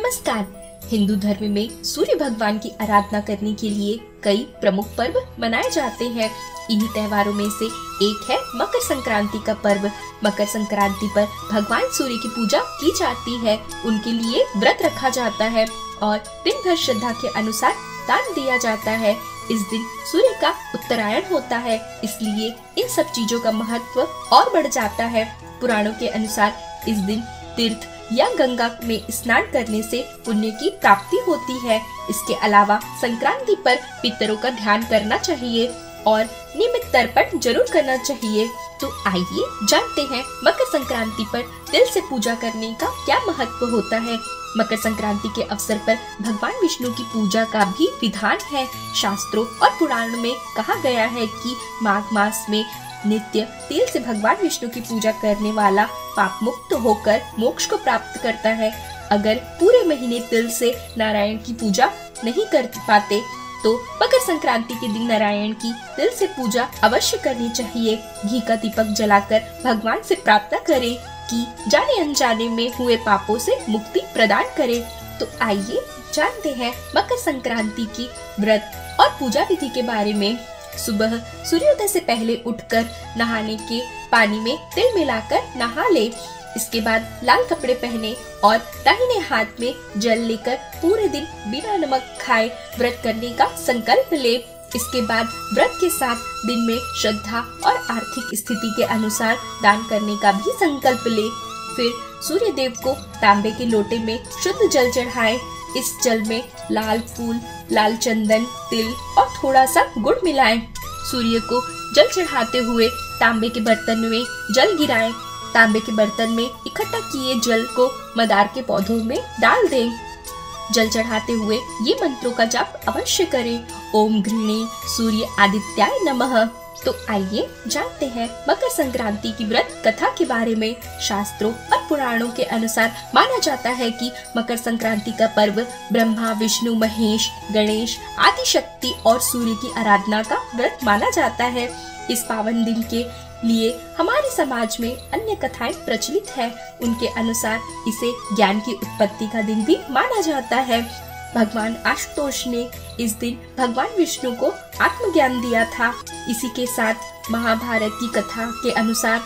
नमस्कार। हिंदू धर्म में सूर्य भगवान की आराधना करने के लिए कई प्रमुख पर्व मनाए जाते हैं। इन्हीं त्योहारों में से एक है मकर संक्रांति का पर्व। मकर संक्रांति पर भगवान सूर्य की पूजा की जाती है, उनके लिए व्रत रखा जाता है और दिन भर श्रद्धा के अनुसार दान दिया जाता है। इस दिन सूर्य का उत्तरायण होता है, इसलिए इन सब चीजों का महत्व और बढ़ जाता है। पुराणों के अनुसार इस दिन तीर्थ या गंगा में स्नान करने से पुण्य की प्राप्ति होती है। इसके अलावा संक्रांति पर पितरों का ध्यान करना चाहिए और नियमित तर्पण जरूर करना चाहिए। तो आइए जानते हैं मकर संक्रांति पर तिल से पूजा करने का क्या महत्व होता है। मकर संक्रांति के अवसर पर भगवान विष्णु की पूजा का भी विधान है। शास्त्रों और पुराणों में कहा गया है कि माघ मास में नित्य तिल से भगवान विष्णु की पूजा करने वाला पाप मुक्त होकर मोक्ष को प्राप्त करता है। अगर पूरे महीने तिल से नारायण की पूजा नहीं कर पाते तो मकर संक्रांति के दिन नारायण की तिल से पूजा अवश्य करनी चाहिए। घी का दीपक जलाकर भगवान से प्रार्थना करें कि जाने अनजाने में हुए पापों से मुक्ति प्रदान करे। तो आइए जानते हैं मकर संक्रांति की व्रत और पूजा विधि के बारे में। सुबह सूर्योदय से पहले उठकर नहाने के पानी में तिल मिलाकर नहा ले। इसके बाद लाल कपड़े पहने और दाहिने हाथ में जल लेकर पूरे दिन बिना नमक खाए व्रत करने का संकल्प ले। इसके बाद व्रत के साथ दिन में श्रद्धा और आर्थिक स्थिति के अनुसार दान करने का भी संकल्प ले। फिर सूर्य देव को तांबे के लोटे में शुद्ध जल चढ़ाए। इस जल में लाल फूल, लाल चंदन, तिल और थोड़ा सा गुड़ मिलाएं। सूर्य को जल चढ़ाते हुए तांबे के बर्तन में जल गिराएं। तांबे के बर्तन में इकट्ठा किए जल को मदार के पौधों में डाल दें। जल चढ़ाते हुए ये मंत्रों का जाप अवश्य करें। ओम गृणी सूर्य आदित्याय नमः। तो आइए जानते हैं मकर संक्रांति की व्रत कथा के बारे में। शास्त्रों और पुराणों के अनुसार माना जाता है कि मकर संक्रांति का पर्व ब्रह्मा, विष्णु, महेश, गणेश आदि शक्ति और सूर्य की आराधना का व्रत माना जाता है। इस पावन दिन के लिए हमारे समाज में अन्य कथाएं प्रचलित है। उनके अनुसार इसे ज्ञान की उत्पत्ति का दिन भी माना जाता है। भगवान आशुतोष ने इस दिन भगवान विष्णु को आत्मज्ञान दिया था। इसी के साथ महाभारत की कथा के अनुसार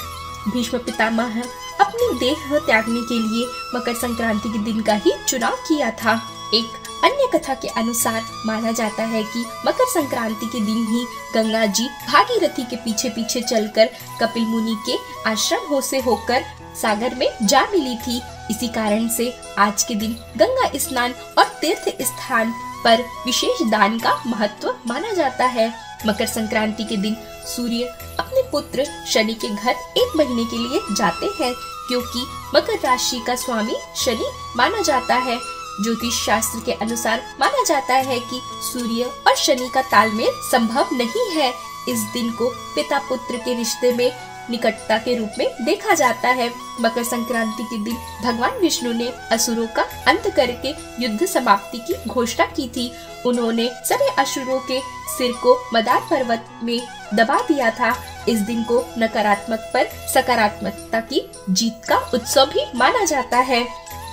भीष्म पितामह अपनी देह त्यागने के लिए मकर संक्रांति के दिन का ही चुनाव किया था। एक अन्य कथा के अनुसार माना जाता है कि मकर संक्रांति के दिन ही गंगा जी भागीरथी के पीछे पीछे चलकर कपिल मुनि के आश्रम से होकर सागर में जा मिली थी। इसी कारण से आज के दिन गंगा स्नान और तीर्थ स्थान पर विशेष दान का महत्व माना जाता है। मकर संक्रांति के दिन सूर्य अपने पुत्र शनि के घर एक महीने के लिए जाते हैं, क्योंकि मकर राशि का स्वामी शनि माना जाता है। ज्योतिष शास्त्र के अनुसार माना जाता है कि सूर्य और शनि का तालमेल संभव नहीं है। इस दिन को पिता पुत्र के रिश्ते में निकटता के रूप में देखा जाता है। मकर संक्रांति के दिन भगवान विष्णु ने असुरों का अंत करके युद्ध समाप्ति की घोषणा की थी। उन्होंने सभी असुरों के सिर को मदार पर्वत में दबा दिया था। इस दिन को नकारात्मक पर सकारात्मकता की जीत का उत्सव भी माना जाता है।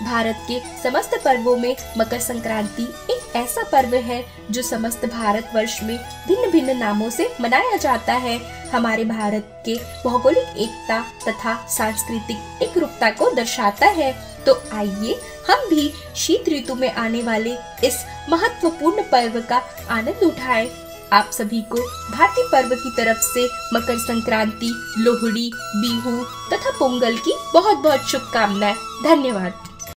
भारत के समस्त पर्वों में मकर संक्रांति एक ऐसा पर्व है जो समस्त भारतवर्ष में भिन्न भिन्न नामों से मनाया जाता है। हमारे भारत के भौगोलिक एकता तथा सांस्कृतिक एकरूपता को दर्शाता है। तो आइए हम भी शीत ऋतु में आने वाले इस महत्वपूर्ण पर्व का आनंद उठाएं। आप सभी को भारतीय पर्व की तरफ से मकर संक्रांति, लोहड़ी, बिहू तथा पोंगल की बहुत बहुत शुभकामनाएं। धन्यवाद।